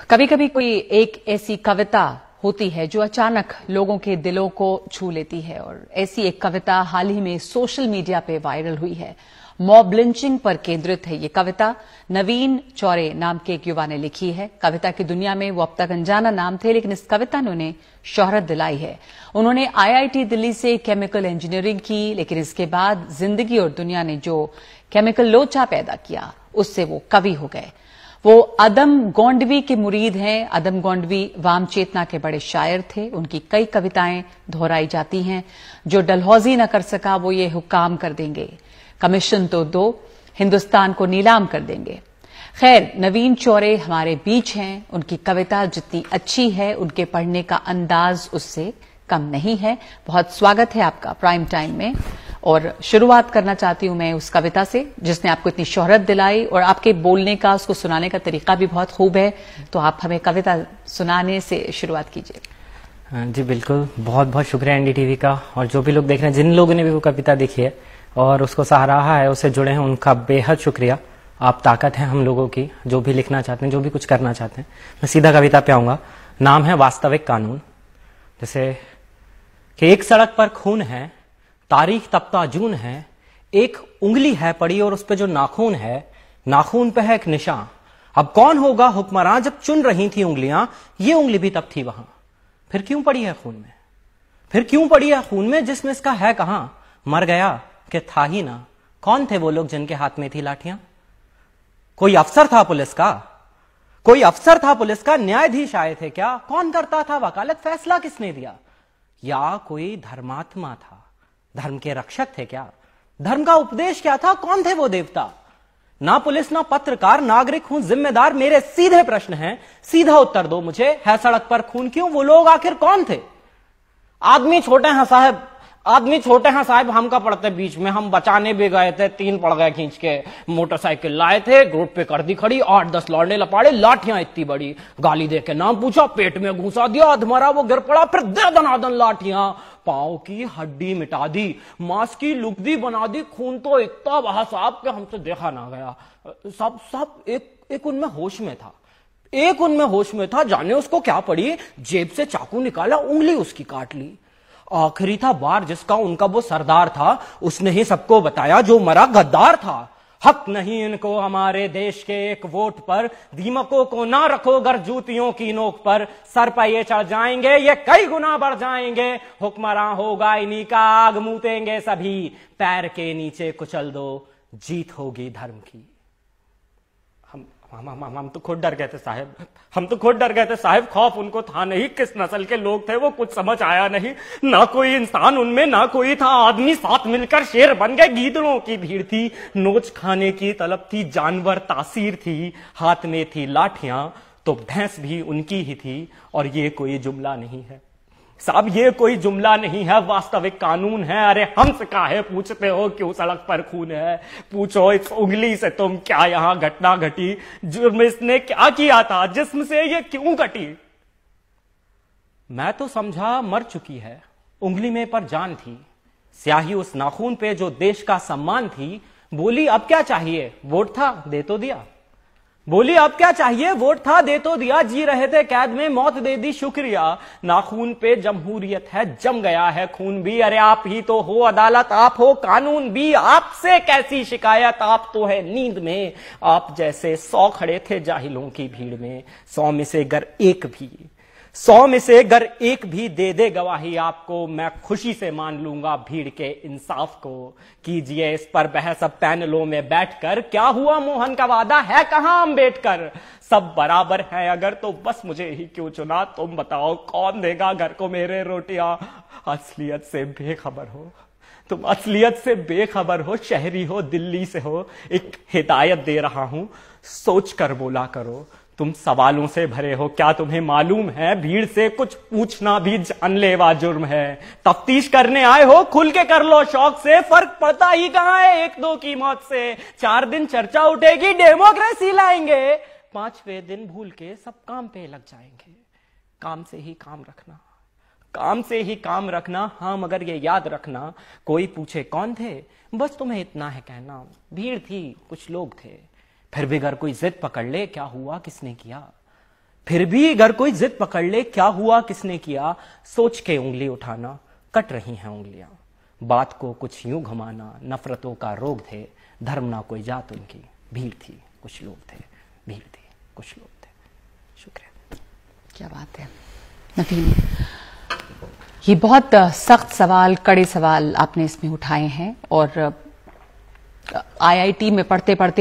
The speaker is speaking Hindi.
कभी कभी कोई एक ऐसी कविता होती है जो अचानक लोगों के दिलों को छू लेती है और ऐसी एक कविता हाल ही में सोशल मीडिया पे वायरल हुई है। मॉब लिंचिंग पर केंद्रित है ये कविता। नवीन चौरे नाम के एक युवा ने लिखी है। कविता की दुनिया में वो अब तक अनजाना नाम थे, लेकिन इस कविता ने उन्हें शोहरत दिलाई है। उन्होंने आईआईटी दिल्ली से केमिकल इंजीनियरिंग की, लेकिन इसके बाद जिंदगी और दुनिया ने जो केमिकल लोचा पैदा किया उससे वो कवि हो गए। वो अदम गोंडवी के मुरीद हैं। अदम गोंडवी वाम चेतना के बड़े शायर थे। उनकी कई कविताएं दोहराई जाती हैं। जो डलहौजी न कर सका वो ये हुक्काम कर देंगे, कमीशन तो दो, हिंदुस्तान को नीलाम कर देंगे। खैर, नवीन चौरे हमारे बीच हैं। उनकी कविता जितनी अच्छी है, उनके पढ़ने का अंदाज उससे कम नहीं है। बहुत स्वागत है आपका प्राइम टाइम में। और शुरुआत करना चाहती हूं मैं उस कविता से जिसने आपको इतनी शोहरत दिलाई, और आपके बोलने का, उसको सुनाने का तरीका भी बहुत खूब है। तो आप हमें कविता सुनाने से शुरुआत कीजिए। जी बिल्कुल, बहुत बहुत शुक्रिया एनडीटीवी का, और जो भी लोग देख रहे हैं, जिन लोगों ने भी वो कविता देखी है और उसको सराहा है, उससे जुड़े हैं, उनका बेहद शुक्रिया। आप ताकत है हम लोगों की, जो भी लिखना चाहते हैं, जो भी कुछ करना चाहते हैं। मैं सीधा कविता पे आऊंगा। नाम है वास्तविक कानून। जैसे कि एक सड़क पर खून है, तारीख तपता जून है, एक उंगली है पड़ी और उस पे जो नाखून है, नाखून पे है एक निशान। अब कौन होगा हुक्मरान जब चुन रही थी उंगलियां, ये उंगली भी तब थी वहां। फिर क्यों पड़ी है खून में, फिर क्यों पड़ी है खून में, जिसमें इसका है कहां। मर गया कि था ही ना। कौन थे वो लोग जिनके हाथ में थी लाठियां? कोई अफसर था पुलिस का, कोई अफसर था पुलिस का, न्यायाधीश आए थे क्या? कौन करता था वकालत, फैसला किसने दिया? या कोई धर्मात्मा था, धर्म के रक्षक थे क्या? धर्म का उपदेश क्या था? कौन थे वो देवता? ना पुलिस, ना पत्रकार, नागरिक हूं जिम्मेदार। मेरे सीधे प्रश्न हैं, सीधा उत्तर दो मुझे। है सड़क पर खून क्यों? वो लोग आखिर कौन थे? आदमी छोटे हैं साहब, आदमी छोटे हैं साहब, हम का पड़ते बीच में। हम बचाने भी गए थे, 3 पड़ गए खींच के। मोटरसाइकिल लाए थे, रोड पे कर दी खड़ी, 8-10 लौंडे लपाड़े, लाठियां इतनी बड़ी। गाली दे के नाम पूछा, पेट में घुसा दिया, अधमरा वो गिर पड़ा, फिर दे दनादन लाठियां। पांव की हड्डी मिटा दी, मांस की लुगदी बना दी। खून तो इतना बहा साहब के हमसे देखा ना गया। सब एक उनमें होश में था, एक उनमें होश में था। जाने उसको क्या पड़ी, जेब से चाकू निकाला, उंगली उसकी काट ली। आखिरी था बार जिसका उनका वो सरदार था, उसने ही सबको बताया जो मरा गद्दार था। हक नहीं इनको हमारे देश के एक वोट पर, दीमकों को ना रखो गर जूतियों की नोक पर। सर पर ये चढ़ जाएंगे, ये कई गुना बढ़ जाएंगे। हुक्मरान होगा इन्हीं का, आग मूतेंगे सभी। पैर के नीचे कुचल दो, जीत होगी धर्म की। हम तो खुद डर गए थे साहब, हम तो खुद डर गए थे साहब। खौफ उनको था नहीं, किस नस्ल के लोग थे वो कुछ समझ आया नहीं। ना कोई इंसान उनमें, ना कोई था आदमी। साथ मिलकर शेर बन गए, गीदड़ों की भीड़ थी। नोच खाने की तलब थी, जानवर तासीर थी। हाथ में थी लाठियां तो भैंस भी उनकी ही थी। और ये कोई जुमला नहीं है साहब, ये कोई जुमला नहीं है, वास्तविक कानून है। अरे हमसे काहे पूछते हो क्यों सड़क पर खून है? पूछो इस उंगली से तुम क्या यहां घटना घटी, जुर्म इसने क्या किया था, जिस्म से ये क्यों घटी? मैं तो समझा मर चुकी है, उंगली में पर जान थी। स्याही उस नाखून पे जो देश का सम्मान थी। बोली अब क्या चाहिए, वोट था दे तो दिया। बोली अब क्या चाहिए, वोट था दे तो दिया। जी रहे थे कैद में, मौत दे दी शुक्रिया। नाखून पे जमहूरियत है, जम गया है खून भी। अरे आप ही तो हो अदालत, आप हो कानून भी। आपसे कैसी शिकायत, आप तो है नींद में। आप जैसे 100 खड़े थे जाहिलों की भीड़ में। 100 में से अगर एक भी दे दे गवाही आपको, मैं खुशी से मान लूंगा भीड़ के इंसाफ को। कीजिए इस पर बहस अब पैनलों में बैठकर। क्या हुआ मोहन का वादा, है कहां अम्बेडकर? सब बराबर हैं अगर तो बस मुझे ही क्यों चुना? तुम बताओ कौन देगा घर को मेरे रोटियां? असलियत से बेखबर हो तुम, असलियत से बेखबर हो। शहरी हो, दिल्ली से हो, एक हिदायत दे रहा हूं, सोच कर बोला करो। तुम सवालों से भरे हो, क्या तुम्हें मालूम है भीड़ से कुछ पूछना भी जानलेवा जुर्म है? तफ्तीश करने आए हो, खुल के कर लो शौक से। फर्क पड़ता ही कहां है 1-2 की मौत से। 4 दिन चर्चा उठेगी, डेमोक्रेसी लाएंगे। 5वें दिन भूल के सब काम पे लग जाएंगे। काम से ही काम रखना, काम से ही काम रखना। हाँ मगर ये याद रखना, कोई पूछे कौन थे, बस तुम्हें इतना है कहना, भीड़ थी, कुछ लोग थे। फिर भी अगर कोई जिद पकड़ ले, क्या हुआ किसने किया, फिर भी अगर कोई जिद पकड़ ले, क्या हुआ किसने किया, सोच के उंगली उठाना, कट रही हैं उंगलियां। बात को कुछ यूं घुमाना, नफरतों का रोग थे, धर्म ना कोई जात उनकी, भीड़ थी कुछ लोग थे, भीड़ थी कुछ लोग थे। शुक्रिया। क्या बात है नवीन, ये बहुत सख्त सवाल, कड़े सवाल आपने इसमें उठाए हैं और आईआईटी में पढ़ते पढ़ते